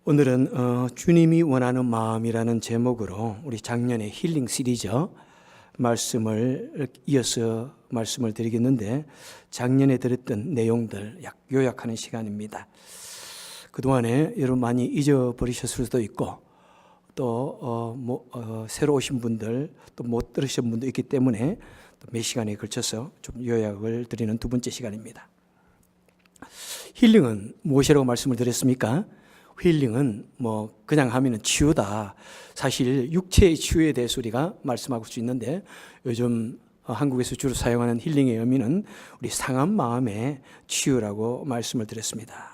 오늘은 주님이 원하는 마음이라는 제목으로 우리 작년에 힐링 시리즈 말씀을 이어서 말씀을 드리겠는데, 작년에 들었던 내용들 요약하는 시간입니다. 그동안에 여러분 많이 잊어버리셨을 수도 있고, 또 새로 오신 분들, 또 못 들으신 분도 있기 때문에 몇 시간에 걸쳐서 좀 요약을 드리는 두 번째 시간입니다. 힐링은 무엇이라고 말씀을 드렸습니까? 힐링은 그냥 하면은 치유다. 사실 육체의 치유에 대해서 우리가 말씀할 수 있는데, 요즘 한국에서 주로 사용하는 힐링의 의미는 우리 상한 마음의 치유라고 말씀을 드렸습니다.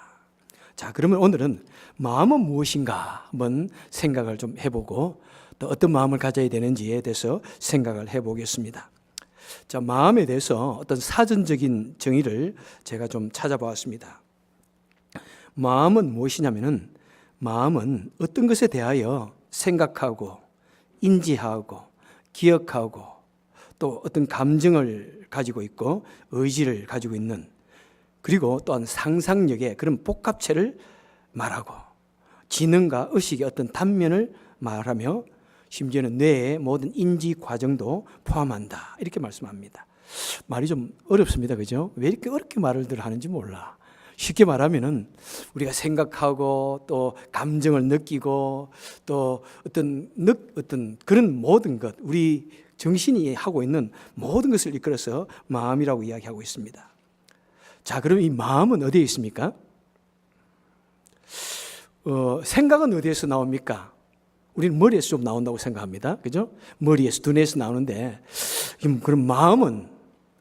자, 그러면 오늘은 마음은 무엇인가 한번 생각을 좀 해보고, 또 어떤 마음을 가져야 되는지에 대해서 생각을 해보겠습니다. 자, 마음에 대해서 어떤 사전적인 정의를 제가 좀 찾아보았습니다. 마음은 무엇이냐면은, 마음은 어떤 것에 대하여 생각하고 인지하고 기억하고 또 어떤 감정을 가지고 있고 의지를 가지고 있는, 그리고 또한 상상력의 그런 복합체를 말하고, 지능과 의식의 어떤 단면을 말하며, 심지어는 뇌의 모든 인지 과정도 포함한다, 이렇게 말씀합니다. 말이 좀 어렵습니다, 그죠? 왜 이렇게 어렵게 말을 하는지 몰라. 쉽게 말하면은 우리가 생각하고 또 감정을 느끼고 또 어떤 그런 모든 것, 우리 정신이 하고 있는 모든 것을 이끌어서 마음이라고 이야기하고 있습니다. 자, 그럼 이 마음은 어디에 있습니까? 생각은 어디에서 나옵니까? 우리는 머리에서 좀 나온다고 생각합니다. 그죠? 머리에서, 두뇌에서 나오는데, 그럼 마음은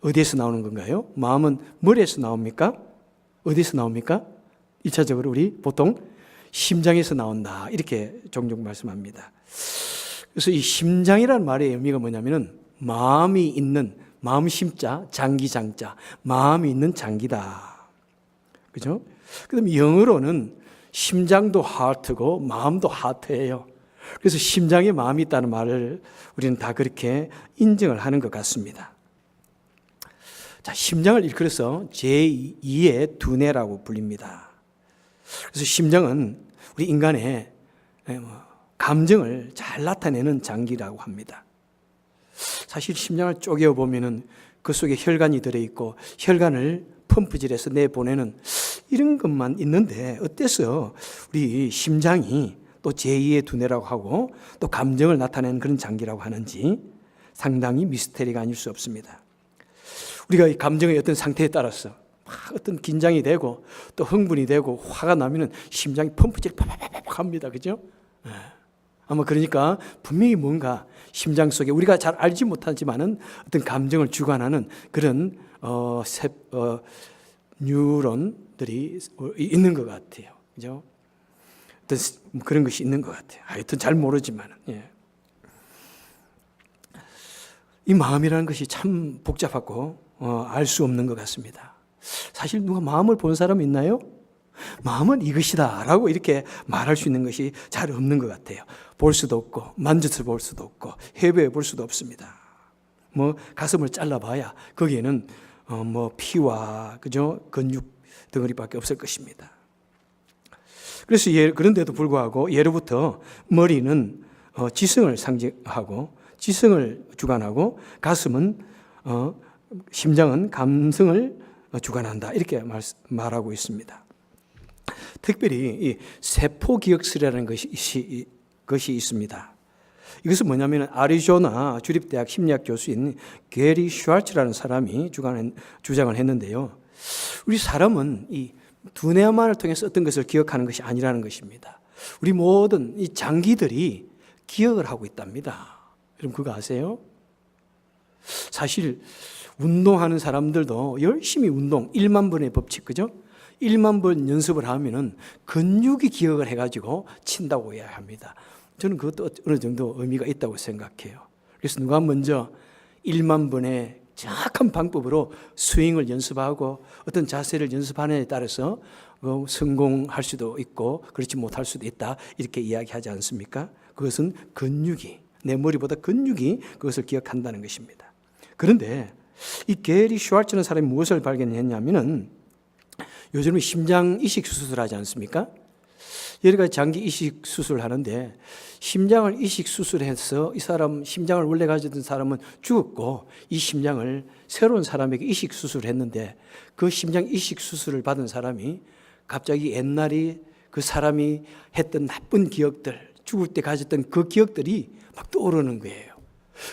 어디에서 나오는 건가요? 마음은 머리에서 나옵니까? 어디서 나옵니까? 1차적으로 우리 보통 심장에서 나온다, 이렇게 종종 말씀합니다. 그래서 이 심장이라는 말의 의미가 뭐냐면은, 마음이 있는, 마음 심자, 장기 장자, 마음이 있는 장기다. 그죠? 그다음 영어로는 심장도 하트고 마음도 하트예요. 그래서 심장에 마음이 있다는 말을 우리는 다 그렇게 인정을 하는 것 같습니다. 자, 심장을 일컬어서 제2의 두뇌라고 불립니다. 그래서 심장은 우리 인간의 감정을 잘 나타내는 장기라고 합니다. 사실 심장을 쪼개어 보면은 그 속에 혈관이 들어있고, 혈관을 펌프질해서 내보내는 이런 것만 있는데, 어때서 우리 심장이 또 제2의 두뇌라고 하고 또 감정을 나타내는 그런 장기라고 하는지 상당히 미스테리가 아닐 수 없습니다. 우리가 이 감정의 어떤 상태에 따라서 어떤 긴장이 되고 또 흥분이 되고 화가 나면은 심장이 펌프질 팍팍팍 합니다. 그죠? 아마 그러니까 분명히 뭔가 심장 속에 우리가 잘 알지 못하지만은 어떤 감정을 주관하는 그런 뉴런들이 있는 것 같아요. 그죠? 어떤 그런 것이 있는 것 같아요. 하여튼 잘 모르지만은. 예. 이 마음이라는 것이 참 복잡하고 알 수 없는 것 같습니다. 사실 누가 마음을 본 사람 있나요? 마음은 이것이다 라고 이렇게 말할 수 있는 것이 잘 없는 것 같아요. 볼 수도 없고 만져서 볼 수도 없고 해부해 볼 수도 없습니다. 가슴을 잘라봐야 거기에는 피와 그죠, 근육 덩어리밖에 없을 것입니다. 그래서 그런데도 불구하고 예로부터 머리는 지성을 상징하고 지성을 주관하고, 가슴은 심장은 감성을 주관한다, 이렇게 말하고 있습니다. 특별히 이 세포기억술이라는 것이 있습니다. 이것은 뭐냐면 아리조나 주립대학 심리학 교수인 게리 슈왈츠라는 사람이 주장을 했는데요. 우리 사람은 이 두뇌만을 통해서 어떤 것을 기억하는 것이 아니라는 것입니다. 우리 모든 이 장기들이 기억을 하고 있답니다. 여러분 그거 아세요? 사실 운동하는 사람들도 열심히 운동, 1만 번의 법칙, 그죠? 1만 번 연습을 하면은 근육이 기억을 해가지고 친다고 이야기합니다. 저는 그것도 어느 정도 의미가 있다고 생각해요. 그래서 누가 먼저 1만 번의 정확한 방법으로 스윙을 연습하고 어떤 자세를 연습하느냐에 따라서 성공할 수도 있고 그렇지 못할 수도 있다, 이렇게 이야기하지 않습니까? 그것은 근육이, 내 머리보다 근육이 그것을 기억한다는 것입니다. 그런데 이 게리 슈왈츠라는 사람이 무엇을 발견했냐면은, 요즘에 심장 이식 수술을 하지 않습니까? 여러 가지 장기 이식 수술을 하는데 심장을 이식 수술해서 이 사람 심장을 원래 가지던 사람은 죽었고 이 심장을 새로운 사람에게 이식 수술을 했는데 그 심장 이식 수술을 받은 사람이 갑자기 옛날에 그 사람이 했던 나쁜 기억들, 죽을 때 가졌던 그 기억들이 막 떠오르는 거예요.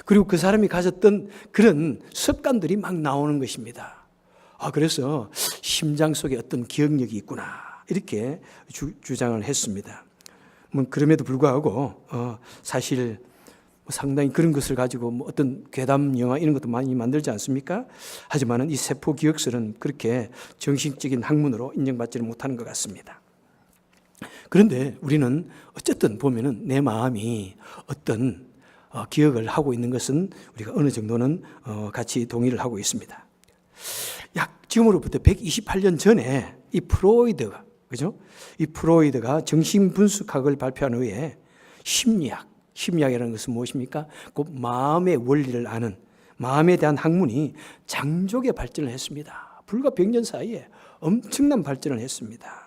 그리고 그 사람이 가졌던 그런 습관들이 막 나오는 것입니다. 그래서 심장 속에 어떤 기억력이 있구나 이렇게 주장을 했습니다. 그럼에도 불구하고 사실 상당히 그런 것을 가지고 어떤 괴담 영화 이런 것도 많이 만들지 않습니까? 하지만은 이 세포 기억설은 그렇게 정신적인 학문으로 인정받지를 못하는 것 같습니다. 그런데 우리는 어쨌든 보면은 내 마음이 어떤 기억을 하고 있는 것은 우리가 어느 정도는 같이 동의를 하고 있습니다. 약 지금으로부터 128년 전에 이 프로이드가, 그죠? 이 프로이드가 정신분석학을 발표한 후에 심리학이라는 것은 무엇입니까? 곧 마음의 원리를 아는 마음에 대한 학문이 장족의 발전을 했습니다. 불과 100년 사이에 엄청난 발전을 했습니다.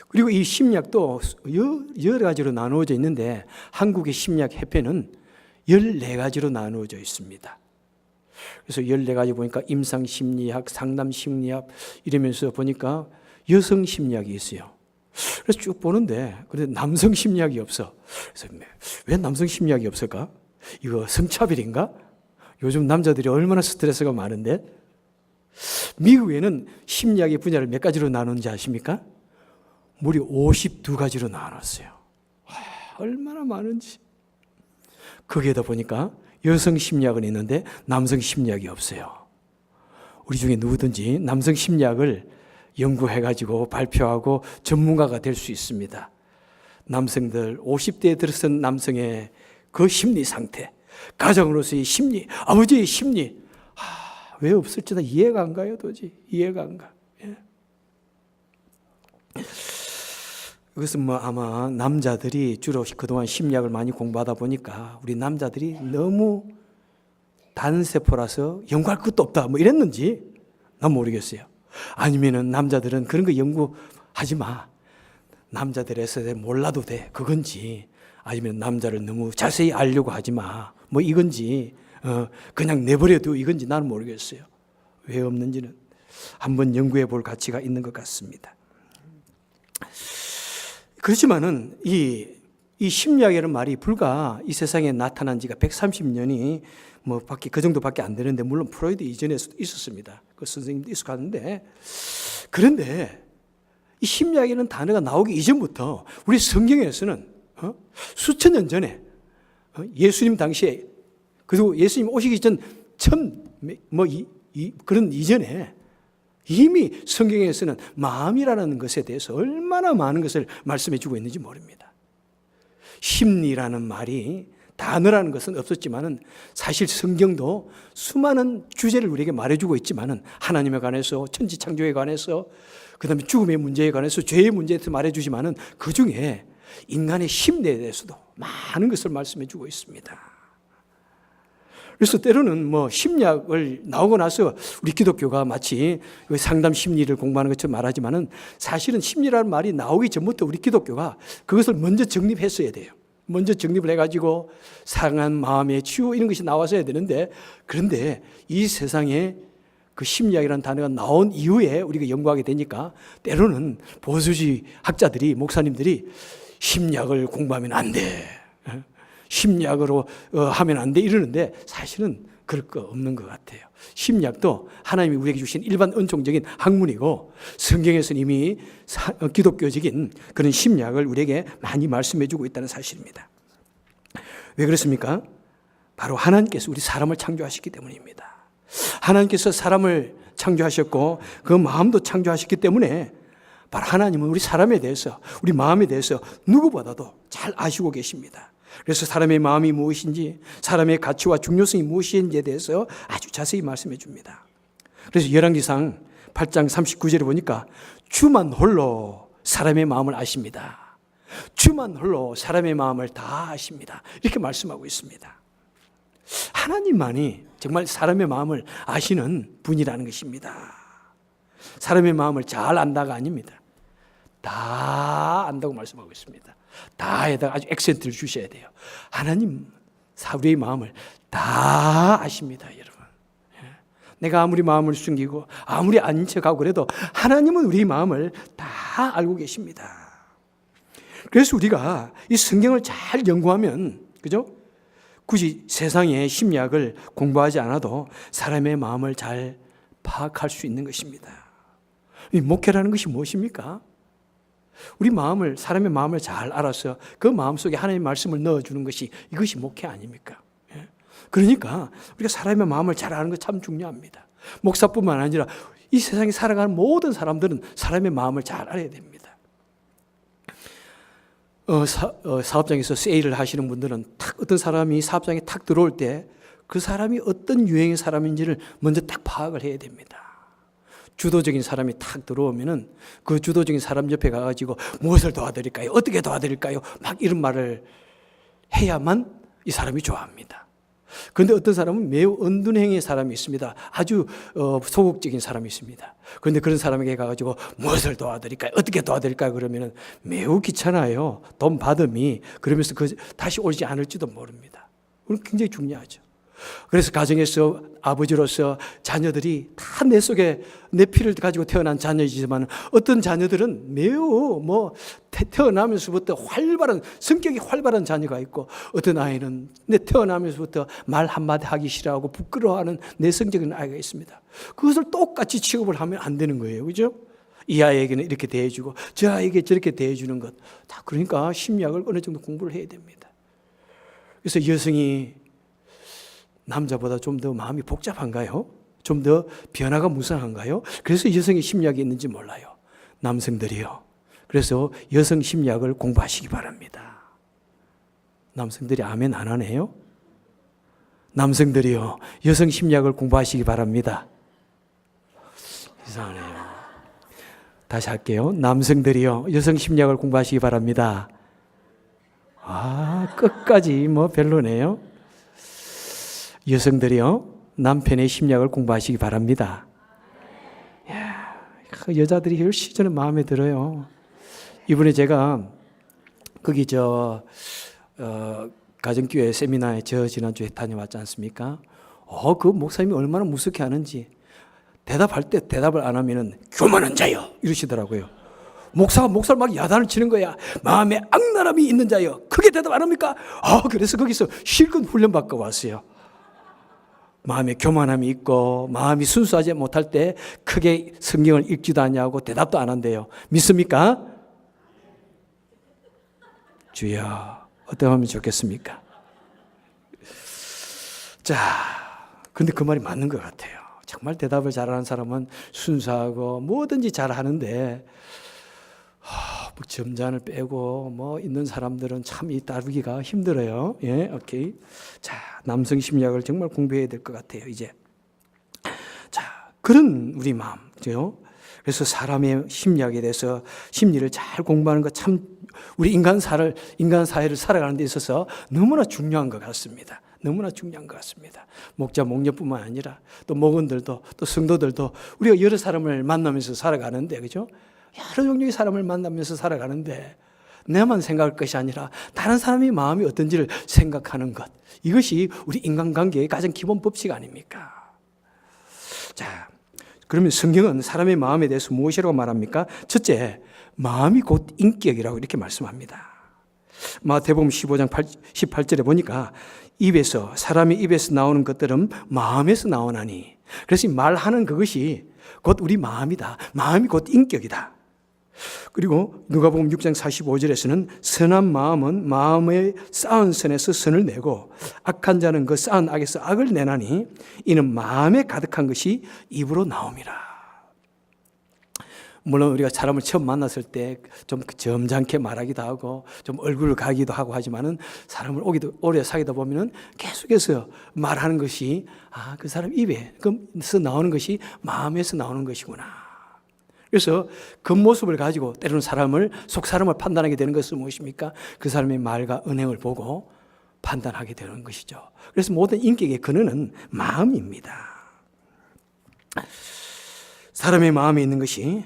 그리고 이 심리학도 여러 가지로 나누어져 있는데 한국의 심리학 협회는 14가지로 나누어져 있습니다. 그래서 14가지 보니까 임상심리학, 상담심리학 이러면서 보니까 여성심리학이 있어요. 그래서 쭉 보는데 그런데 남성심리학이 없어. 그래서 왜 남성심리학이 없을까? 이거 성차별인가? 요즘 남자들이 얼마나 스트레스가 많은데? 미국에는 심리학의 분야를 몇 가지로 나누는지 아십니까? 무려 52가지로 나눴어요. 얼마나 많은지. 거기에다 보니까 여성 심리학은 있는데 남성 심리학이 없어요. 우리 중에 누구든지 남성 심리학을 연구해가지고 발표하고 전문가가 될 수 있습니다. 남성들, 50대에 들어선 남성의 그 심리 상태, 가정으로서의 심리, 아버지의 심리, 왜 없을지 나 이해가 안 가요, 도저히. 이해가 안 가. 예. 그것은 아마 남자들이 주로 그동안 심리학을 많이 공부하다 보니까 우리 남자들이 너무 단세포라서 연구할 것도 없다 이랬는지 난 모르겠어요. 아니면은 남자들은 그런 거 연구하지 마. 남자들에서 몰라도 돼. 그건지 아니면 남자를 너무 자세히 알려고 하지 마. 이건지 그냥 내버려도 이건지 나는 모르겠어요. 왜 없는지는 한번 연구해 볼 가치가 있는 것 같습니다. 그렇지만은 이 심리학이라는 말이 불과 이 세상에 나타난 지가 130년이 그 정도밖에 안 되는데 물론 프로이드 이전에도 있었습니다. 그 선생님도 있었는데 그런데 이 심리학이라는 단어가 나오기 이전부터 우리 성경에서는 수천 년 전에 예수님 당시에 그리고 예수님 오시기 전 그런 이전에 이미 성경에서는 마음이라는 것에 대해서 얼마나 많은 것을 말씀해 주고 있는지 모릅니다. 심리라는 말이 단어라는 것은 없었지만은 사실 성경도 수많은 주제를 우리에게 말해주고 있지만은 하나님에 관해서 천지창조에 관해서 그다음에 죽음의 문제에 관해서 죄의 문제에 대해서 말해주지만은 그 중에 인간의 심리에 대해서도 많은 것을 말씀해 주고 있습니다. 그래서 때로는 심리학을 나오고 나서 우리 기독교가 마치 상담 심리를 공부하는 것처럼 말하지만은 사실은 심리라는 말이 나오기 전부터 우리 기독교가 그것을 먼저 정립했어야 돼요. 먼저 정립을 해가지고 상한 마음의 치유 이런 것이 나왔어야 되는데 그런데 이 세상에 그 심리학이라는 단어가 나온 이후에 우리가 연구하게 되니까 때로는 보수주의 학자들이 목사님들이 심리학을 공부하면 안 돼. 심리학으로 하면 안 돼 이러는데 사실은 그럴 거 없는 것 같아요. 심리학도 하나님이 우리에게 주신 일반 은총적인 학문이고 성경에서는 이미 기독교적인 그런 심리학을 우리에게 많이 말씀해 주고 있다는 사실입니다. 왜 그렇습니까? 바로 하나님께서 우리 사람을 창조하셨기 때문입니다. 하나님께서 사람을 창조하셨고 그 마음도 창조하셨기 때문에 바로 하나님은 우리 사람에 대해서 우리 마음에 대해서 누구보다도 잘 아시고 계십니다. 그래서 사람의 마음이 무엇인지 사람의 가치와 중요성이 무엇인지에 대해서 아주 자세히 말씀해 줍니다. 그래서 열왕기상 8장 39절에 보니까 주만 홀로 사람의 마음을 아십니다. 주만 홀로 사람의 마음을 다 아십니다. 이렇게 말씀하고 있습니다. 하나님만이 정말 사람의 마음을 아시는 분이라는 것입니다. 사람의 마음을 잘 안다가 아닙니다. 다 안다고 말씀하고 있습니다. 다에다가 아주 액센트를 주셔야 돼요. 하나님 우리의 마음을 다 아십니다, 여러분. 내가 아무리 마음을 숨기고 아무리 아닌 척하고 그래도 하나님은 우리 마음을 다 알고 계십니다. 그래서 우리가 이 성경을 잘 연구하면, 그죠? 굳이 세상의 심리학을 공부하지 않아도 사람의 마음을 잘 파악할 수 있는 것입니다. 이 목회라는 것이 무엇입니까? 우리 마음을, 사람의 마음을 잘 알아서 그 마음 속에 하나님의 말씀을 넣어주는 것이, 이것이 목회 아닙니까? 그러니까 우리가 사람의 마음을 잘 아는 것 참 중요합니다. 목사뿐만 아니라 이 세상에 살아가는 모든 사람들은 사람의 마음을 잘 알아야 됩니다. 사업장에서 세일을 하시는 분들은 탁 어떤 사람이 사업장에 탁 들어올 때 그 사람이 어떤 유행의 사람인지를 먼저 딱 파악을 해야 됩니다. 주도적인 사람이 탁 들어오면은 그 주도적인 사람 옆에 가가지고 무엇을 도와드릴까요? 어떻게 도와드릴까요? 막 이런 말을 해야만 이 사람이 좋아합니다. 그런데 어떤 사람은 매우 은둔행의 사람이 있습니다. 아주 소극적인 사람이 있습니다. 그런데 그런 사람에게 가가지고 무엇을 도와드릴까요? 어떻게 도와드릴까요? 그러면은 매우 귀찮아요. 돈 받음이. 그러면서 다시 오지 않을지도 모릅니다. 그건 굉장히 중요하죠. 그래서 가정에서 아버지로서 자녀들이 다 내 속에 내 피를 가지고 태어난 자녀이지만 어떤 자녀들은 매우 태어나면서부터 성격이 활발한 자녀가 있고 어떤 아이는 태어나면서부터 말 한마디 하기 싫어하고 부끄러워하는 내성적인 아이가 있습니다. 그것을 똑같이 취급을 하면 안 되는 거예요. 그죠? 이 아이에게는 이렇게 대해주고 저 아이에게 저렇게 대해주는 것. 다 그러니까 심리학을 어느 정도 공부를 해야 됩니다. 그래서 여성이 남자보다 좀 더 마음이 복잡한가요? 좀 더 변화가 무성한가요? 그래서 여성의 심리학이 있는지 몰라요. 남성들이요. 그래서 여성 심리학을 공부하시기 바랍니다. 남성들이 아멘 안 하네요? 남성들이요. 여성 심리학을 공부하시기 바랍니다. 이상하네요. 다시 할게요. 남성들이요. 여성 심리학을 공부하시기 바랍니다. 끝까지 별로네요. 여성들이요, 남편의 심리학을 공부하시기 바랍니다. 여자들이 훨씬 저는 마음에 들어요. 이번에 제가 거기 가정교회 세미나에 지난주에 다녀왔지 않습니까? 그 목사님이 얼마나 무섭게 하는지 대답할 때 대답을 안 하면은 교만한 자여 이러시더라고요. 목사가 목사를 막 야단을 치는 거야. 마음에 악랄함이 있는 자여. 크게 대답 안 합니까? 그래서 거기서 실컷 훈련받고 왔어요. 마음에 교만함이 있고 마음이 순수하지 못할 때 크게 성경을 읽지도 않냐고 대답도 안 한대요. 믿습니까? 주여, 어떻게 하면 좋겠습니까? 자, 근데 그 말이 맞는 것 같아요. 정말 대답을 잘하는 사람은 순수하고 뭐든지 잘하는데 점잔을 빼고 있는 사람들은 참 이 다루기가 힘들어요. 예, 오케이. 자, 남성 심리학을 정말 공부해야 될 것 같아요, 이제. 자, 그런 우리 마음, 그죠? 그래서 사람의 심리학에 대해서 심리를 잘 공부하는 것 참 우리 인간 사회를 살아가는 데 있어서 너무나 중요한 것 같습니다. 너무나 중요한 것 같습니다. 목자, 목녀뿐만 아니라 또 목원들도 또 성도들도 우리가 여러 사람을 만나면서 살아가는데, 그죠? 여러 종류의 사람을 만나면서 살아가는데 내만 생각할 것이 아니라 다른 사람의 마음이 어떤지를 생각하는 것, 이것이 우리 인간관계의 가장 기본 법칙 아닙니까? 자, 그러면 성경은 사람의 마음에 대해서 무엇이라고 말합니까? 첫째, 마음이 곧 인격이라고 이렇게 말씀합니다. 마태복음 15장 18절에 보니까 사람의 입에서 나오는 것들은 마음에서 나오나니, 그래서 말하는 그것이 곧 우리 마음이다. 마음이 곧 인격이다. 그리고 누가복음 6장 45절에서는 선한 마음은 마음에 쌓은 선에서 선을 내고 악한 자는 그 쌓은 악에서 악을 내나니 이는 마음에 가득한 것이 입으로 나옴이라. 물론 우리가 사람을 처음 만났을 때 좀 점잖게 말하기도 하고 좀 얼굴을 가기도 하고 하지만은 사람을 오래 사귀다 보면은 계속해서 말하는 것이 그 사람 입에서 나오는 것이 마음에서 나오는 것이구나. 그래서 겉모습을 가지고 때로는 속 사람을 판단하게 되는 것은 무엇입니까? 그 사람의 말과 언행을 보고 판단하게 되는 것이죠. 그래서 모든 인격의 근원은 마음입니다. 사람의 마음에 있는 것이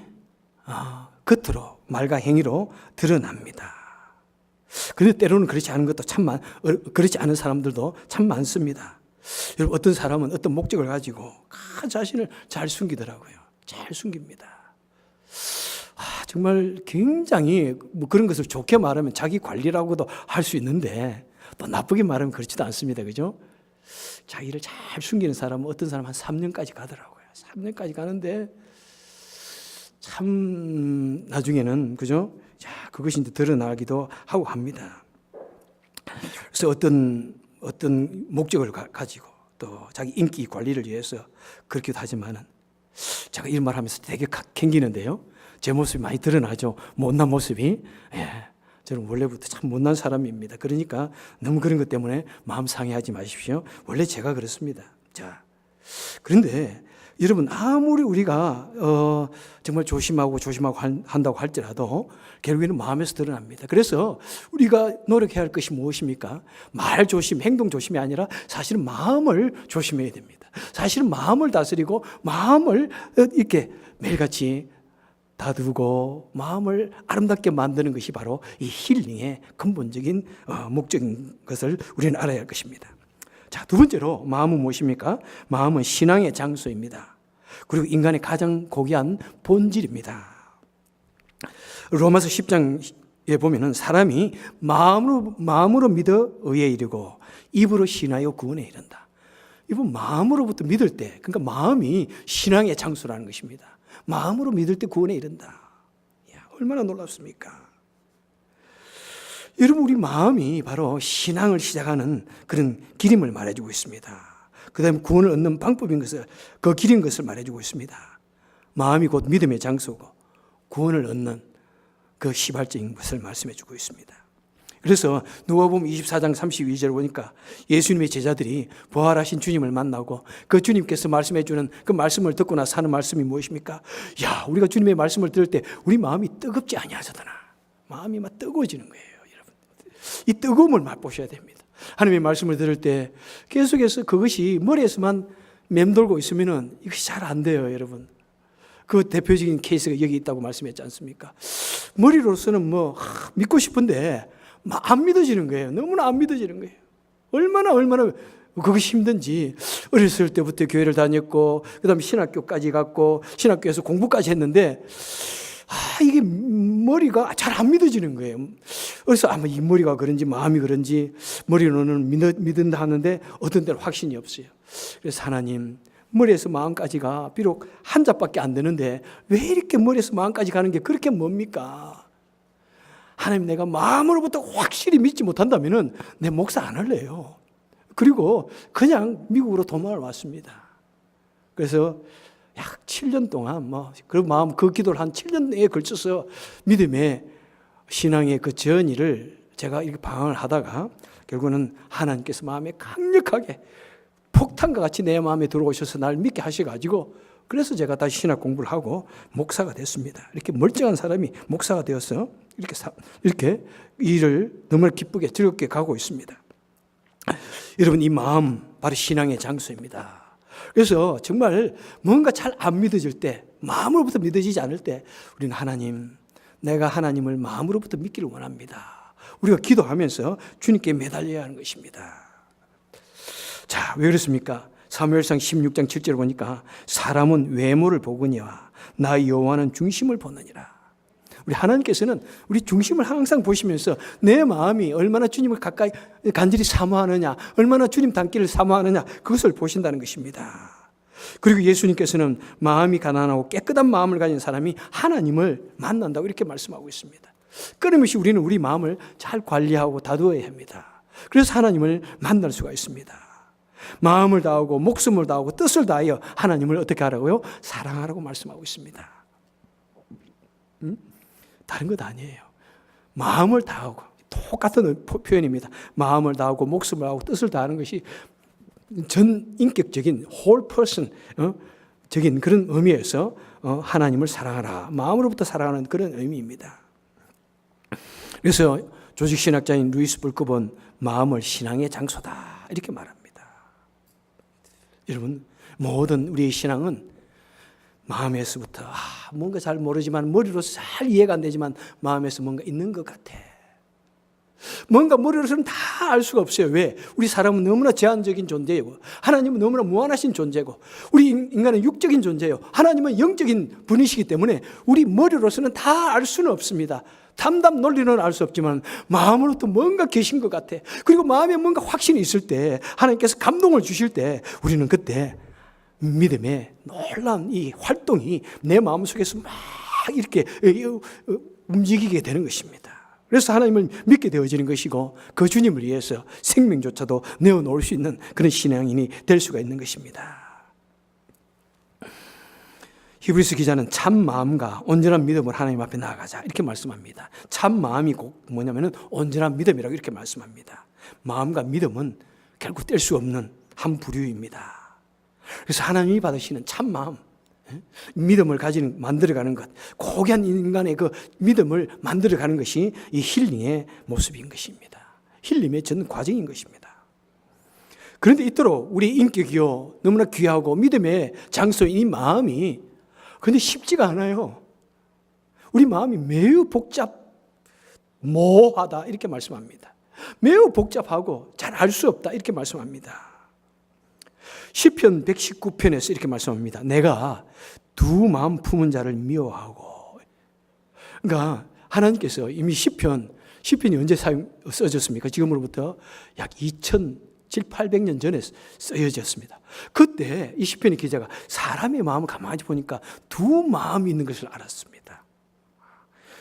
겉으로 말과 행위로 드러납니다. 그런데 때로는 그렇지 않은 것도 그렇지 않은 사람들도 참 많습니다. 여러분, 어떤 사람은 어떤 목적을 가지고 자신을 잘 숨기더라고요. 잘 숨깁니다. 정말 굉장히 그런 것을 좋게 말하면 자기 관리라고도 할 수 있는데 또 나쁘게 말하면 그렇지도 않습니다. 그죠? 자기를 잘 숨기는 사람은 어떤 사람은 한 3년까지 가더라고요. 3년까지 가는데 참 나중에는 그죠? 그것이 이제 드러나기도 하고 합니다. 그래서 어떤 목적을 가지고 또 자기 인기 관리를 위해서 그렇기도 하지만은 제가 이런 말 하면서 되게 캥기는데요. 제 모습이 많이 드러나죠. 못난 모습이. 저는 원래부터 참 못난 사람입니다. 그러니까 너무 그런 것 때문에 마음 상해하지 마십시오. 원래 제가 그렇습니다. 자, 그런데 여러분, 아무리 우리가 정말 조심하고 한다고 할지라도 결국에는 마음에서 드러납니다. 그래서 우리가 노력해야 할 것이 무엇입니까? 말 조심, 행동 조심이 아니라 사실은 마음을 조심해야 됩니다. 사실은 마음을 다스리고 마음을 이렇게 매일같이 다두고 마음을 아름답게 만드는 것이 바로 이 힐링의 근본적인 목적인 것을 우리는 알아야 할 것입니다. 자, 두 번째로 마음은 무엇입니까? 마음은 신앙의 장소입니다. 그리고 인간의 가장 고귀한 본질입니다. 로마서 10장에 보면은 사람이 마음으로 믿어 의에 이르고 입으로 신하여 구원에 이른다. 이분 마음으로부터 믿을 때, 그러니까 마음이 신앙의 장소라는 것입니다. 마음으로 믿을 때 구원에 이른다. 얼마나 놀랍습니까? 여러분, 우리 마음이 바로 신앙을 시작하는 그런 길임을 말해주고 있습니다. 그 다음에 구원을 얻는 방법인 것을, 그 길인 것을 말해주고 있습니다. 마음이 곧 믿음의 장소고 구원을 얻는 그 시발적인 것을 말씀해주고 있습니다. 그래서 누가복음 24장 32절을 보니까 예수님의 제자들이 부활하신 주님을 만나고 그 주님께서 말씀해주는 그 말씀을 듣고 나서 하는 말씀이 무엇입니까? 야, 우리가 주님의 말씀을 들을 때 우리 마음이 뜨겁지 아니하잖아. 마음이 막 뜨거워지는 거예요, 여러분. 이 뜨거움을 맛보셔야 됩니다. 하나님의 말씀을 들을 때 계속해서 그것이 머리에서만 맴돌고 있으면은 이것이 잘 안 돼요, 여러분. 그 대표적인 케이스가 여기 있다고 말씀했지 않습니까? 머리로서는 믿고 싶은데 안 믿어지는 거예요. 너무나 안 믿어지는 거예요. 얼마나 그것이 힘든지. 어렸을 때부터 교회를 다녔고 그다음에 신학교까지 갔고 신학교에서 공부까지 했는데 이게 머리가 잘 안 믿어지는 거예요. 그래서 아마 이 머리가 그런지 마음이 그런지 머리로는 믿는다 하는데 어떤 때는 확신이 없어요. 그래서 하나님, 머리에서 마음까지가 비록 한 잡밖에 안 되는데 왜 이렇게 머리에서 마음까지 가는 게 그렇게 뭡니까? 하나님, 내가 마음으로부터 확실히 믿지 못한다면 내 목사 안 할래요. 그리고 그냥 미국으로 도망을 왔습니다. 그래서 약 7년 동안 그 기도를 한 7년에 걸쳐서 믿음의 신앙의 그 전의를 제가 이렇게 방황을 하다가 결국은 하나님께서 마음에 강력하게 폭탄과 같이 내 마음에 들어오셔서 날 믿게 하셔가지고 그래서 제가 다시 신학 공부를 하고 목사가 됐습니다. 이렇게 멀쩡한 사람이 목사가 되어서 이렇게 일을 너무 기쁘게 즐겁게 가고 있습니다. 여러분, 이 마음 바로 신앙의 장소입니다. 그래서 정말 뭔가 잘 안 믿어질 때, 마음으로부터 믿어지지 않을 때 우리는 하나님, 내가 하나님을 마음으로부터 믿기를 원합니다. 우리가 기도하면서 주님께 매달려야 하는 것입니다. 자, 왜 그렇습니까? 사무엘상 16장 7절을 보니까 사람은 외모를 보거니와 나 여호와는 중심을 보느니라. 우리 하나님께서는 우리 중심을 항상 보시면서 내 마음이 얼마나 주님을 가까이 간절히 사모하느냐, 얼마나 주님 닮기를 사모하느냐, 그것을 보신다는 것입니다. 그리고 예수님께서는 마음이 가난하고 깨끗한 마음을 가진 사람이 하나님을 만난다고 이렇게 말씀하고 있습니다. 끊임없이 우리는 우리 마음을 잘 관리하고 다루어야 합니다. 그래서 하나님을 만날 수가 있습니다. 마음을 다하고 목숨을 다하고 뜻을 다하여 하나님을 어떻게 하라고요? 사랑하라고 말씀하고 있습니다. 다른 것 아니에요. 마음을 다하고, 똑같은 표현입니다. 마음을 다하고 목숨을 다하고 뜻을 다하는 것이 전 인격적인 whole person 적인 그런 의미에서 하나님을 사랑하라, 마음으로부터 사랑하는 그런 의미입니다. 그래서 조직신학자인 루이스 불급은 마음을 신앙의 장소다 이렇게 말합니다. 여러분, 모든 우리의 신앙은 마음에서부터 뭔가 잘 모르지만 머리로서 잘 이해가 안 되지만 마음에서 뭔가 있는 것 같아. 뭔가 머리로서는 다 알 수가 없어요. 왜? 우리 사람은 너무나 제한적인 존재이고 하나님은 너무나 무한하신 존재고 우리 인간은 육적인 존재예요. 하나님은 영적인 분이시기 때문에 우리 머리로서는 다 알 수는 없습니다. 담담 논리는 알 수 없지만 마음으로 또 뭔가 계신 것 같아. 그리고 마음에 뭔가 확신이 있을 때 하나님께서 감동을 주실 때 우리는 그때 믿음의 놀라운 이 활동이 내 마음속에서 막 이렇게 움직이게 되는 것입니다. 그래서 하나님을 믿게 되어지는 것이고 그 주님을 위해서 생명조차도 내어놓을 수 있는 그런 신앙인이 될 수가 있는 것입니다. 히브리서 기자는 참 마음과 온전한 믿음을 하나님 앞에 나아가자 이렇게 말씀합니다. 참 마음이 꼭 뭐냐면은 온전한 믿음이라고 이렇게 말씀합니다. 마음과 믿음은 결국 뗄 수 없는 한 부류입니다. 그래서 하나님이 받으시는 참 마음, 믿음을 만들어가는 것, 고귀한 인간의 그 믿음을 만들어가는 것이 이 힐링의 모습인 것입니다. 힐링의 전 과정인 것입니다. 그런데 이토록 우리 인격이요 너무나 귀하고 믿음의 장소인 이 마음이 그런데 쉽지가 않아요. 우리 마음이 매우 모호하다 이렇게 말씀합니다. 매우 복잡하고 잘 알 수 없다 이렇게 말씀합니다. 시편 119편에서 이렇게 말씀합니다. 내가 두 마음 품은 자를 미워하고. 그러니까 하나님께서 이미 시편이 언제 써졌습니까? 지금으로부터 약 2700~800년 전에 쓰여졌습니다. 그때 이 시편의 기자가 사람의 마음을 가만히 보니까 두 마음이 있는 것을 알았습니다.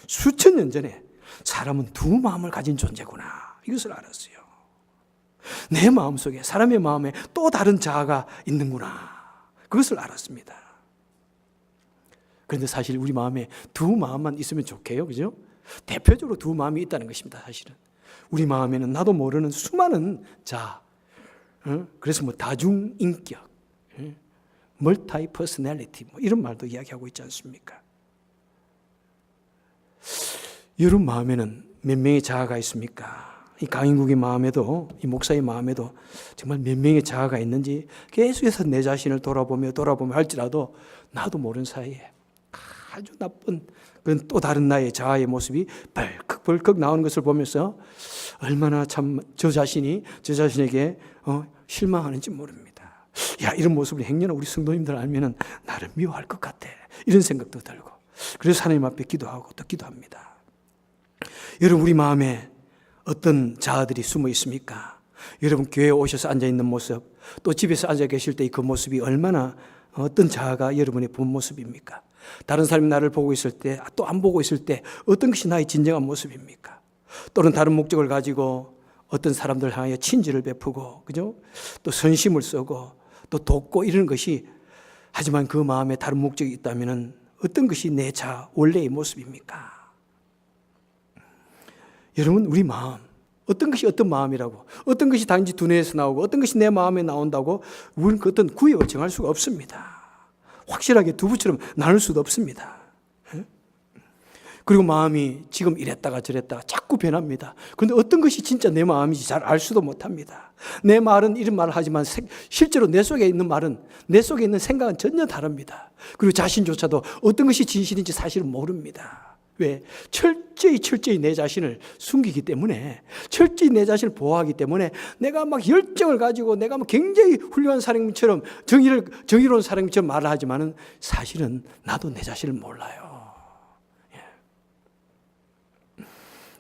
수천 년 전에 사람은 두 마음을 가진 존재구나 이것을 알았어요. 내 마음속에 사람의 마음에 또 다른 자아가 있는구나 그것을 알았습니다. 그런데 사실 우리 마음에 두 마음만 있으면 좋게요, 그죠? 대표적으로 두 마음이 있다는 것입니다. 사실은 우리 마음에는 나도 모르는 수많은 자아, 그래서 다중인격, 멀티 퍼스널리티 이런 말도 이야기하고 있지 않습니까? 여러분 마음에는 몇 명의 자아가 있습니까? 이 강인국의 마음에도 이 목사의 마음에도 정말 몇 명의 자아가 있는지 계속해서 내 자신을 돌아보며 할지라도 나도 모르는 사이에 아주 나쁜 그런 또 다른 나의 자아의 모습이 벌컥 나오는 것을 보면서 얼마나 참 저 자신에게 실망하는지 모릅니다. 야, 이런 모습을 행여나 우리 성도님들 알면은 나를 미워할 것 같아 이런 생각도 들고 그래서 하나님 앞에 기도하고 또 기도합니다. 여러분 우리 마음에 어떤 자아들이 숨어 있습니까? 여러분 교회에 오셔서 앉아있는 모습 또 집에서 앉아 계실 때 그 모습이 얼마나 어떤 자아가 여러분의 본 모습입니까? 다른 사람이 나를 보고 있을 때 또 안 보고 있을 때 어떤 것이 나의 진정한 모습입니까? 또는 다른 목적을 가지고 어떤 사람들 향하여 친절을 베푸고 그죠? 또 선심을 쓰고 또 돕고 이런 것이 하지만 그 마음에 다른 목적이 있다면 어떤 것이 내 자아 원래의 모습입니까? 여러분 우리 마음 어떤 것이 어떤 마음이라고 어떤 것이 단지 두뇌에서 나오고 어떤 것이 내 마음에 나온다고 우리는 그 어떤 구역을 정할 수가 없습니다. 확실하게 두부처럼 나눌 수도 없습니다. 그리고 마음이 지금 이랬다가 저랬다가 자꾸 변합니다. 그런데 어떤 것이 진짜 내 마음인지 잘 알 수도 못합니다. 내 말은 이런 말을 하지만 실제로 내 속에 있는 말은 내 속에 있는 생각은 전혀 다릅니다. 그리고 자신조차도 어떤 것이 진실인지 사실은 모릅니다. 왜? 철저히 내 자신을 숨기기 때문에 철저히 내 자신을 보호하기 때문에 내가 막 열정을 가지고 내가 막 굉장히 훌륭한 사람처럼 정의로운 사람처럼 말을 하지만은 사실은 나도 내 자신을 몰라요.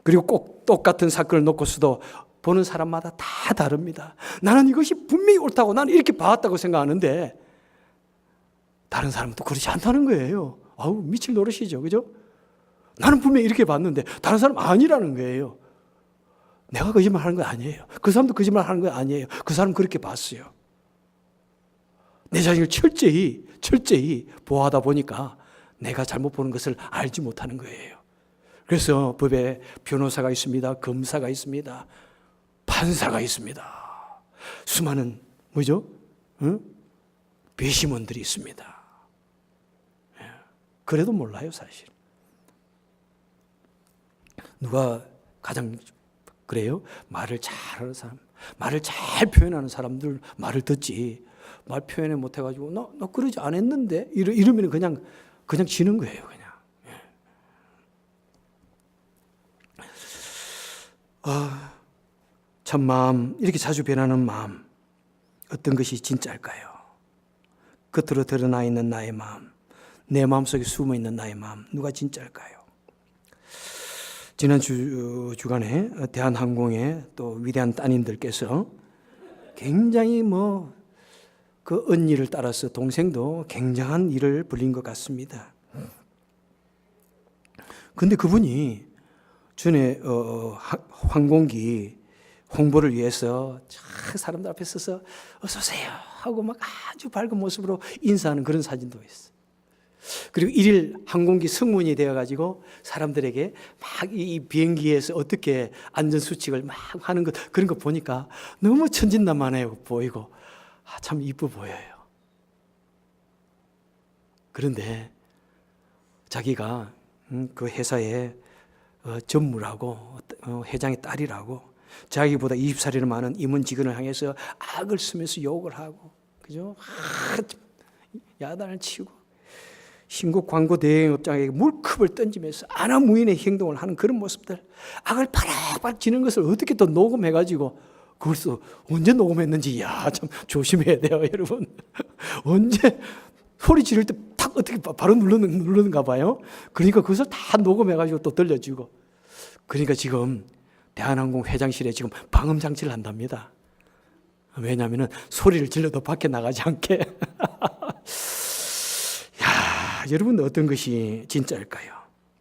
그리고 꼭 똑같은 사건을 놓고서도 보는 사람마다 다 다릅니다. 나는 이것이 분명히 옳다고 나는 이렇게 봐왔다고 생각하는데 다른 사람은 또 그렇지 않다는 거예요. 아우 미칠 노릇이죠. 그죠? 나는 분명히 이렇게 봤는데 다른 사람은 아니라는 거예요. 내가 거짓말 하는 거 아니에요. 그 사람도 거짓말 하는 거 아니에요. 그 사람은 그렇게 봤어요. 내 자신을 철저히 보호하다 보니까 내가 잘못 보는 것을 알지 못하는 거예요. 그래서 법에 변호사가 있습니다. 검사가 있습니다. 판사가 있습니다. 수많은 배심원들이 있습니다. 그래도 몰라요 사실. 누가 가장 그래요? 말을 잘하는 사람, 말을 잘 표현하는 사람들 말을 듣지 말 표현을 못 해가지고 나 그러지 않았는데 이러면 그냥 지는 거예요. 그냥. 참 마음, 이렇게 자주 변하는 마음, 어떤 것이 진짜일까요? 겉으로 드러나 있는 나의 마음, 내 마음속에 숨어 있는 나의 마음, 누가 진짜일까요? 지난 주간에 대한항공의 또 위대한 따님들께서 굉장히 그 언니를 따라서 동생도 굉장한 일을 벌린 것 같습니다. 근데 그분이 전에 항공기 홍보를 위해서 사람들 앞에 서서 어서 오세요 하고 막 아주 밝은 모습으로 인사하는 그런 사진도 있어요. 그리고 일일 항공기 승무원이 되어가지고 사람들에게 막 이 비행기에서 어떻게 안전수칙을 막 하는 것, 그런 거 보니까 너무 천진난만해 보이고 참 이뻐 보여요. 그런데 자기가 그 회사의 전무라고 회장의 딸이라고 자기보다 20살이나 많은 임원 직원을 향해서 악을 쓰면서 욕을 하고, 그죠? 야단을 치고 신곡 광고 대행업장에게 물컵을 던지면서 아나무인의 행동을 하는 그런 모습들, 악을 파락파락 지는 것을 어떻게 또 녹음해가지고, 그걸 또 언제 녹음했는지, 참 조심해야 돼요, 여러분. 언제 소리 지를 때 탁 어떻게 바로 누르는가 봐요. 그러니까 그것을 다 녹음해가지고 또 들려주고. 그러니까 지금 대한항공 회장실에 지금 방음 장치를 한답니다. 왜냐하면 소리를 질러도 밖에 나가지 않게. 여러분 어떤 것이 진짜일까요?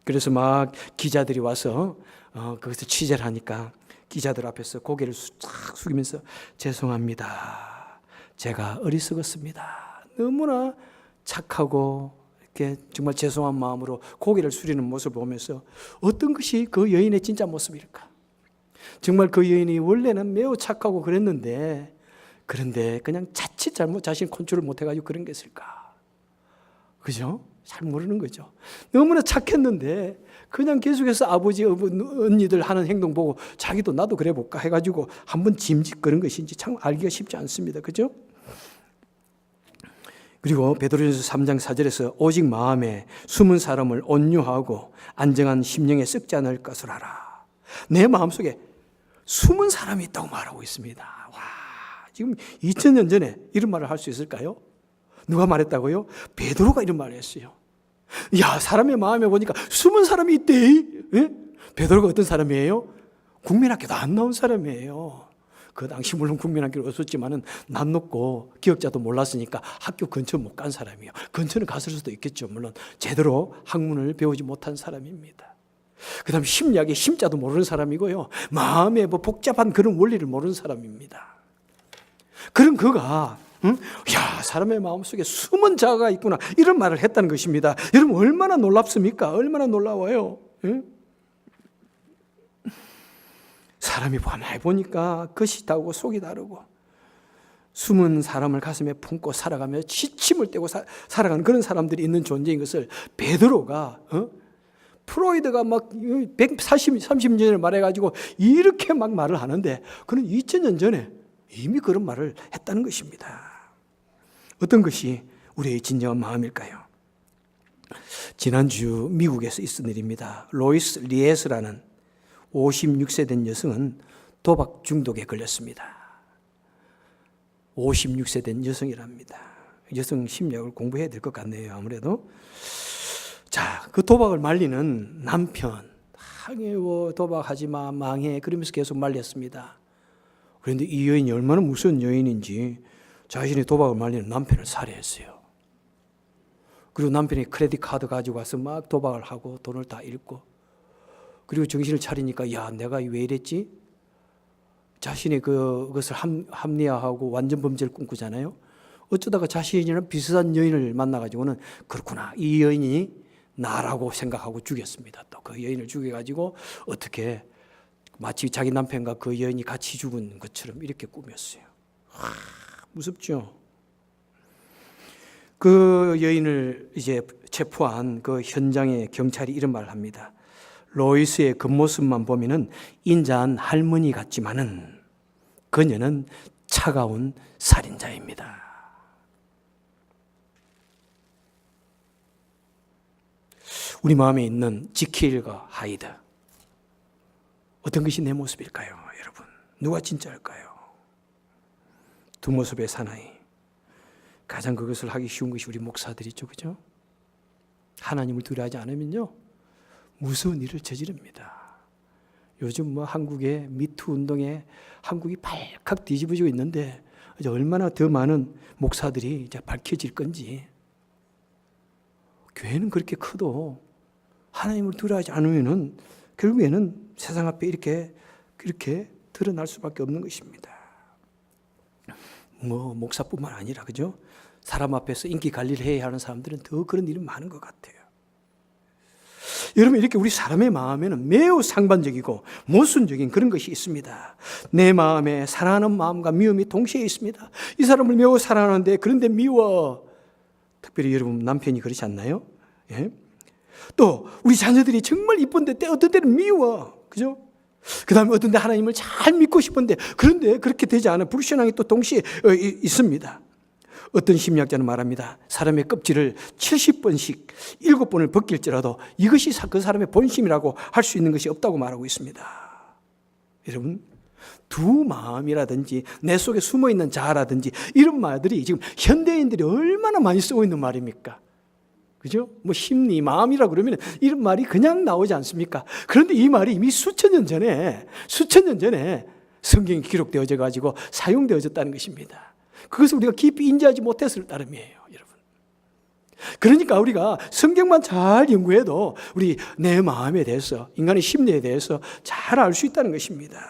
그래서 막 기자들이 와서 거기서 취재를 하니까 기자들 앞에서 고개를 싹 숙이면서 죄송합니다. 제가 어리석었습니다. 너무나 착하고 이렇게 정말 죄송한 마음으로 고개를 숙이는 모습을 보면서 어떤 것이 그 여인의 진짜 모습일까? 정말 그 여인이 원래는 매우 착하고 그랬는데 그런데 그냥 자칫 잘못 자신 컨트롤 못해가지고 그런 게 있을까? 그죠? 잘 모르는 거죠. 너무나 착했는데 그냥 계속해서 아버지, 언니들 하는 행동 보고 자기도 나도 그래 볼까 해가지고 한번 짐짓 그런 것인지 참 알기가 쉽지 않습니다. 그죠? 그리고 베드로전서 3장 4절에서 오직 마음에 숨은 사람을 온유하고 안정한 심령에 썩지 않을 것을 알아. 내 마음속에 숨은 사람이 있다고 말하고 있습니다. 와, 지금 2000년 전에 이런 말을 할 수 있을까요? 누가 말했다고요? 베드로가 이런 말을 했어요. 야, 사람의 마음에 보니까 숨은 사람이 있대. 예? 베드로가 어떤 사람이에요? 국민학교도 안 나온 사람이에요. 그 당시 물론 국민학교를 없었지만은 남 높고 기억자도 몰랐으니까 학교 근처 못 간 사람이에요. 근처는 갔을 수도 있겠죠. 물론 제대로 학문을 배우지 못한 사람입니다. 그 다음 심리학의 심자도 모르는 사람이고요. 마음의 복잡한 그런 원리를 모르는 사람입니다. 그런 그가 야, 사람의 마음속에 숨은 자가 있구나 이런 말을 했다는 것입니다. 여러분 얼마나 놀랍습니까? 얼마나 놀라워요. 예? 사람이 많이 보니까 겉이 다르고 속이 다르고 숨은 사람을 가슴에 품고 살아가며 시침을 떼고 살아가는 그런 사람들이 있는 존재인 것을 베드로가 프로이드가 막 130년 전에 말해가지고 이렇게 막 말을 하는데 그는 2000년 전에 이미 그런 말을 했다는 것입니다. 어떤 것이 우리의 진정한 마음일까요? 지난주 미국에서 있은 일입니다. 로이스 리에스라는 56세 된 여성은 도박 중독에 걸렸습니다. 56세 된 여성이랍니다. 여성 심리학을 공부해야 될 것 같네요. 아무래도. 자, 그 도박을 말리는 남편. 도박하지 마, 망해. 그러면서 계속 말렸습니다. 그런데 이 여인이 얼마나 무서운 여인인지 자신이 도박을 말리는 남편을 살해했어요. 그리고 남편이 크레딧 카드 가지고 와서 막 도박을 하고 돈을 다 잃고 그리고 정신을 차리니까 야, 내가 왜 이랬지? 자신이 그것을 합리화하고 완전 범죄를 꿈꾸잖아요. 어쩌다가 자신이랑 비슷한 여인을 만나가지고는 그렇구나, 이 여인이 나라고 생각하고 죽였습니다. 또 그 여인을 죽여가지고 어떻게 마치 자기 남편과 그 여인이 같이 죽은 것처럼 이렇게 꾸몄어요. 무섭죠? 그 여인을 이제 체포한 그 현장에 경찰이 이런 말을 합니다. 로이스의 겉모습만 보면은 인자한 할머니 같지만은 그녀는 차가운 살인자입니다. 우리 마음에 있는 지킬과 하이드. 어떤 것이 내 모습일까요, 여러분? 누가 진짜일까요? 두 모습의 사나이. 가장 그것을 하기 쉬운 것이 우리 목사들이죠, 그죠? 하나님을 두려워하지 않으면요, 무서운 일을 저지릅니다. 요즘 한국의 미투 운동에 한국이 발칵 뒤집어지고 있는데 이제 얼마나 더 많은 목사들이 이제 밝혀질 건지. 교회는 그렇게 커도 하나님을 두려워하지 않으면은 결국에는 세상 앞에 이렇게 드러날 수밖에 없는 것입니다. 목사뿐만 아니라, 그죠? 사람 앞에서 인기 관리를 해야 하는 사람들은 더 그런 일이 많은 것 같아요. 여러분, 이렇게 우리 사람의 마음에는 매우 상반적이고 모순적인 그런 것이 있습니다. 내 마음에 사랑하는 마음과 미움이 동시에 있습니다. 이 사람을 매우 사랑하는데 그런데 미워. 특별히 여러분 남편이 그렇지 않나요? 예? 또 우리 자녀들이 정말 이쁜데 어떤 때는 미워. 그죠? 그 다음에 어떤 데 하나님을 잘 믿고 싶은데 그런데 그렇게 되지 않아. 불신앙이 또 동시에 있습니다. 어떤 심리학자는 말합니다. 사람의 껍질을 70번씩 7번을 벗길지라도 이것이 그 사람의 본심이라고 할 수 있는 것이 없다고 말하고 있습니다. 여러분, 두 마음이라든지 내 속에 숨어있는 자아라든지 이런 말들이 지금 현대인들이 얼마나 많이 쓰고 있는 말입니까? 그죠? 심리, 마음이라 그러면 이런 말이 그냥 나오지 않습니까? 그런데 이 말이 이미 수천 년 전에 성경에 기록되어져 가지고 사용되어졌다는 것입니다. 그것을 우리가 깊이 인지하지 못했을 따름이에요, 여러분. 그러니까 우리가 성경만 잘 연구해도 우리 내 마음에 대해서, 인간의 심리에 대해서 잘 알 수 있다는 것입니다.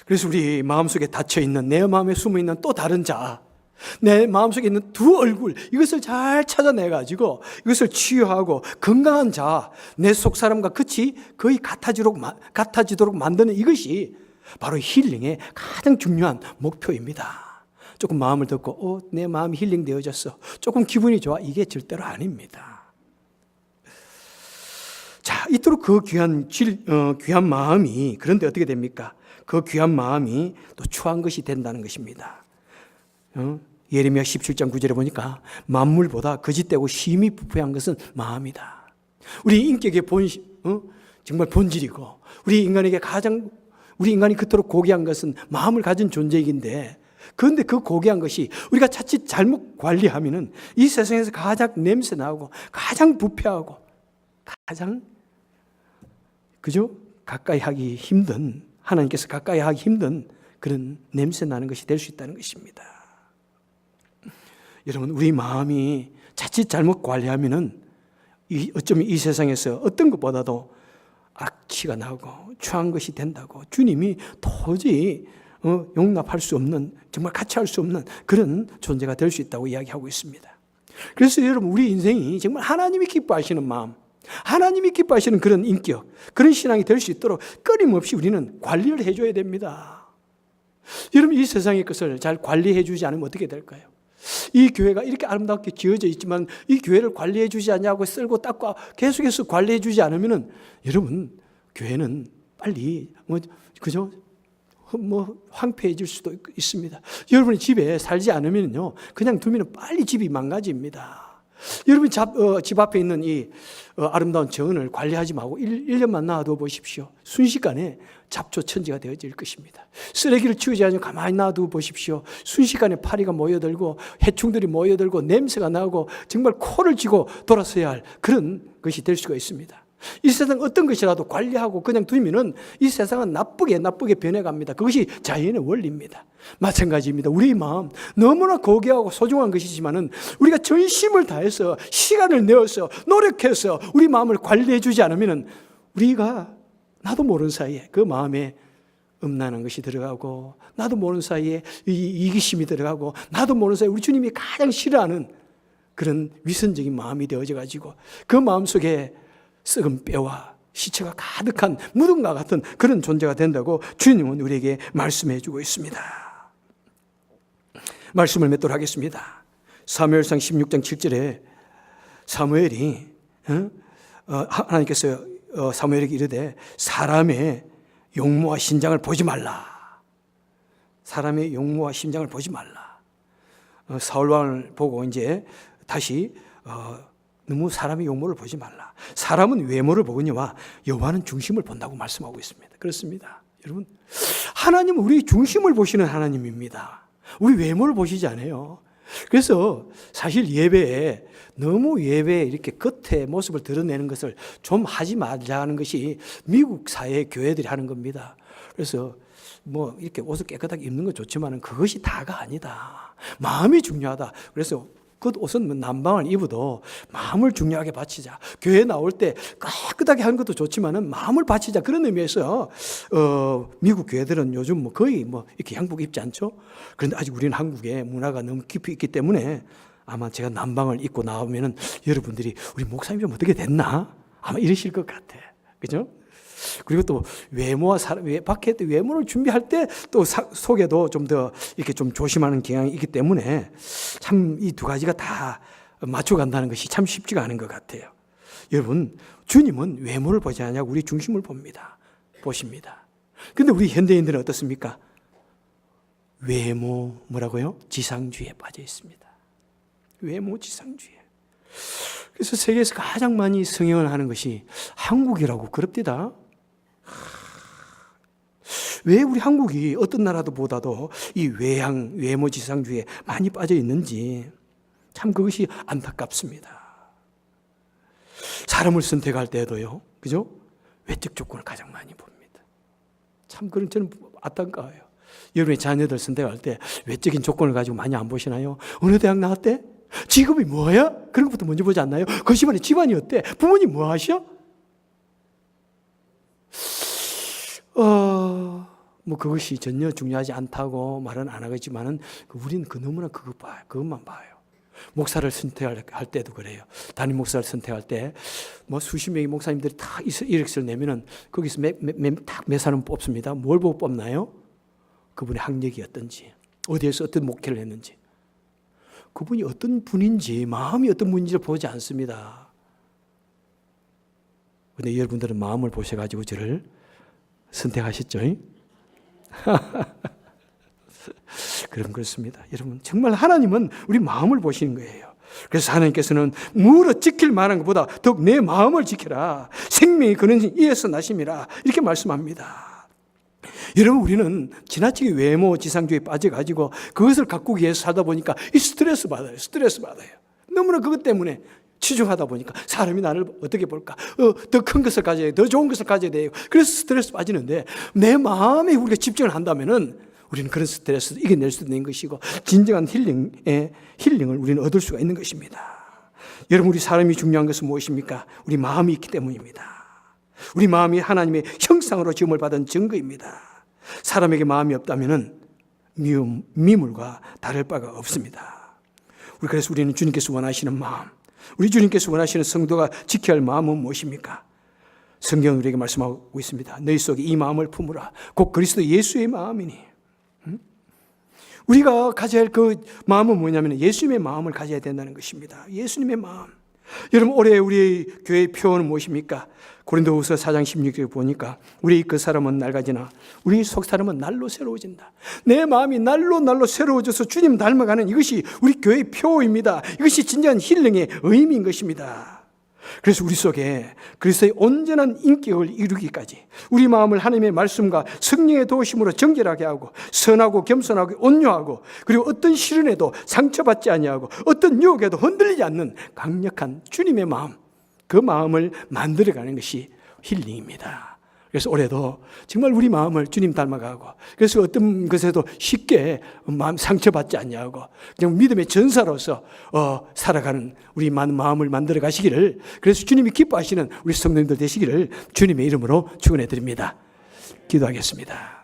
그래서 우리 마음속에 닫혀있는, 내 마음에 숨어있는 또 다른 자아, 내 마음속에 있는 두 얼굴, 이것을 잘 찾아내가지고 이것을 치유하고 건강한 자아, 내 속 사람과 끝이 거의 같아지도록 만드는 이것이 바로 힐링의 가장 중요한 목표입니다. 조금 마음을 듣고 내 마음이 힐링되어졌어, 조금 기분이 좋아, 이게 절대로 아닙니다. 자, 이토록 그 귀한 마음이, 그런데 어떻게 됩니까? 그 귀한 마음이 또 추한 것이 된다는 것입니다. 예레미야 17장 9절에 보니까 만물보다 거짓되고 심히 부패한 것은 마음이다. 우리 인격의 정말 본질이고 우리 인간이 그토록 고귀한 것은 마음을 가진 존재이긴데, 그런데 그 고귀한 것이 우리가 자칫 잘못 관리하면은 이 세상에서 가장 냄새 나고 가장 부패하고 가장, 그죠? 가까이 하기 힘든, 하나님께서 가까이 하기 힘든 그런 냄새 나는 것이 될 수 있다는 것입니다. 여러분, 우리 마음이 자칫 잘못 관리하면은 어쩌면 이 세상에서 어떤 것보다도 악취가 나고 추한 것이 된다고 주님이 도저히 용납할 수 없는, 정말 같이 할 수 없는 그런 존재가 될 수 있다고 이야기하고 있습니다. 그래서 여러분, 우리 인생이 정말 하나님이 기뻐하시는 마음, 하나님이 기뻐하시는 그런 인격, 그런 신앙이 될 수 있도록 끊임없이 우리는 관리를 해줘야 됩니다. 여러분, 이 세상의 것을 잘 관리해 주지 않으면 어떻게 될까요? 이 교회가 이렇게 아름답게 지어져 있지만 이 교회를 관리해 주지 않냐고 쓸고 닦고 계속해서 관리해 주지 않으면은, 여러분, 교회는 빨리 그죠? 황폐해질 수도 있습니다. 여러분이 집에 살지 않으면요, 그냥 두면 빨리 집이 망가집니다. 여러분 집 앞에 있는 이 아름다운 정원을 관리하지 말고 1년만 놔둬 보십시오. 순식간에 잡초천지가 되어질 것입니다. 쓰레기를 치우지 않고 가만히 놔둬 보십시오. 순식간에 파리가 모여들고 해충들이 모여들고 냄새가 나고 정말 코를 쥐고 돌아서야 할 그런 것이 될 수가 있습니다. 이 세상 어떤 것이라도 관리하고 그냥 두면은 이 세상은 나쁘게 변해갑니다. 그것이 자연의 원리입니다. 마찬가지입니다. 우리 마음 너무나 고귀하고 소중한 것이지만은 우리가 전심을 다해서 시간을 내어서 노력해서 우리 마음을 관리해 주지 않으면은 우리가 나도 모르는 사이에 그 마음에 음란한 것이 들어가고, 나도 모르는 사이에 이기심이 들어가고, 나도 모르는 사이에 우리 주님이 가장 싫어하는 그런 위선적인 마음이 되어져 가지고 그 마음 속에 썩은 뼈와 시체가 가득한 무덤과 같은 그런 존재가 된다고 주님은 우리에게 말씀해 주고 있습니다. 말씀을 맺도록 하겠습니다. 사무엘상 16장 7절에 사무엘이 하나님께서 사무엘에게 이르되 사람의 용모와 신장을 보지 말라. 사람의 용모와 심장을 보지 말라. 사울왕을 보고 이제 다시 너무 사람의 용모를 보지 말라. 사람은 외모를 보거니와 여호와는 중심을 본다고 말씀하고 있습니다. 그렇습니다. 여러분, 하나님은 우리 중심을 보시는 하나님입니다. 우리 외모를 보시지 않아요. 그래서 사실 예배에 너무 예배에 이렇게 겉에 모습을 드러내는 것을 좀 하지 말자는 것이 미국 사회 교회들이 하는 겁니다. 그래서 뭐 이렇게 옷을 깨끗하게 입는 건 좋지만 그것이 다가 아니다. 마음이 중요하다. 그래서 그 옷은 남방을 입어도 마음을 중요하게 바치자. 교회 나올 때 깨끗하게 하는 것도 좋지만은 마음을 바치자. 그런 의미에서 미국 교회들은 요즘 뭐 거의 뭐 이렇게 양복 입지 않죠. 그런데 아직 우리는 한국에 문화가 너무 깊이 있기 때문에 아마 제가 남방을 입고 나오면은 여러분들이 우리 목사님 좀 어떻게 됐나? 아마 이러실 것 같아. 그죠? 그리고 또 외모와 밖에 외모를 준비할 때 또 속에도 좀 더 이렇게 좀 조심하는 경향이 있기 때문에 참 이 두 가지가 다 맞춰간다는 것이 참 쉽지가 않은 것 같아요. 여러분, 주님은 외모를 보지 않냐고 우리 중심을 보십니다. 그런데 우리 현대인들은 어떻습니까? 외모 뭐라고요? 지상주의에 빠져 있습니다. 외모 지상주의. 그래서 세계에서 가장 많이 성행을 하는 것이 한국이라고 그럽디다. 왜 우리 한국이 어떤 나라도 보다도 이 외모 지상주의에 많이 빠져 있는지 참 그것이 안타깝습니다. 사람을 선택할 때도요, 그죠? 외적 조건을 가장 많이 봅니다. 참 그런 저는 안타까워요. 여러분의 자녀들 선택할 때 외적인 조건을 가지고 많이 안 보시나요? 어느 대학 나왔대? 직업이 뭐야? 그런 것부터 먼저 보지 않나요? 그 집안이 어때? 부모님 뭐 하셔? 뭐 그것이 전혀 중요하지 않다고 말은 안 하겠지만은 우리는 너무나 그것만 봐요. 목사를 선택할 때도 그래요. 담임 목사를 선택할 때 뭐 수십 명의 목사님들이 다 이력서를 내면은 거기서 몇 사람 뽑습니다. 뭘 보고 뽑나요? 그분의 학력이 어떤지, 어디에서 어떤 목회를 했는지, 그분이 어떤 분인지, 마음이 어떤 분인지를 보지 않습니다. 그런데 여러분들은 마음을 보셔가지고 저를 선택하셨죠? 그렇습니다. 여러분, 정말 하나님은 우리 마음을 보시는 거예요. 그래서 하나님께서는 무릇 지킬 만한 것보다 더욱 내 마음을 지켜라. 생명이 그는 이에서 나심이라. 이렇게 말씀합니다. 여러분, 우리는 지나치게 외모 지상주의에 빠져가지고 그것을 가꾸기 위해서 살다 보니까 이 스트레스 받아요. 너무나 그것 때문에 치중하다 보니까 사람이 나를 어떻게 볼까? 더 큰 것을 가져야 돼. 더 좋은 것을 가져야 돼요. 그래서 스트레스 빠지는데 내 마음에 우리가 집중을 한다면은 우리는 그런 스트레스를 이겨낼 수 있는 것이고 진정한 힐링을 우리는 얻을 수가 있는 것입니다. 여러분, 우리 사람이 중요한 것은 무엇입니까? 우리 마음이 있기 때문입니다. 우리 마음이 하나님의 형상으로 지음을 받은 증거입니다. 사람에게 마음이 없다면은 미물과 다를 바가 없습니다. 그래서 우리는 주님께서 원하시는 마음, 우리 주님께서 원하시는 성도가 지켜야 할 마음은 무엇입니까? 성경은 우리에게 말씀하고 있습니다. 너희 속에 이 마음을 품으라. 곧 그리스도 예수의 마음이니. 우리가 가져야 할 그 마음은 뭐냐면 예수님의 마음을 가져야 된다는 것입니다. 예수님의 마음. 여러분, 올해 우리 교회의 표어는 무엇입니까? 고린도후서 4장 16절에 보니까 우리 그 사람은 낡아지나 우리 속 사람은 날로 새로워진다. 내 마음이 날로 새로워져서 주님 닮아가는 이것이 우리 교회의 표어입니다. 이것이 진정한 힐링의 의미인 것입니다. 그래서 우리 속에 그리스도의 온전한 인격을 이루기까지 우리 마음을 하나님의 말씀과 성령의 도우심으로 정결하게 하고 선하고 겸손하고 온유하고 그리고 어떤 시련에도 상처받지 아니하고 어떤 유혹에도 흔들리지 않는 강력한 주님의 마음, 그 마음을 만들어가는 것이 힐링입니다. 그래서 올해도 정말 우리 마음을 주님 닮아가고 그래서 어떤 것에도 쉽게 마음 상처받지 않냐고 그냥 믿음의 전사로서 살아가는 우리 마음을 만들어 가시기를, 그래서 주님이 기뻐하시는 우리 성도님들 되시기를 주님의 이름으로 축원해 드립니다. 기도하겠습니다.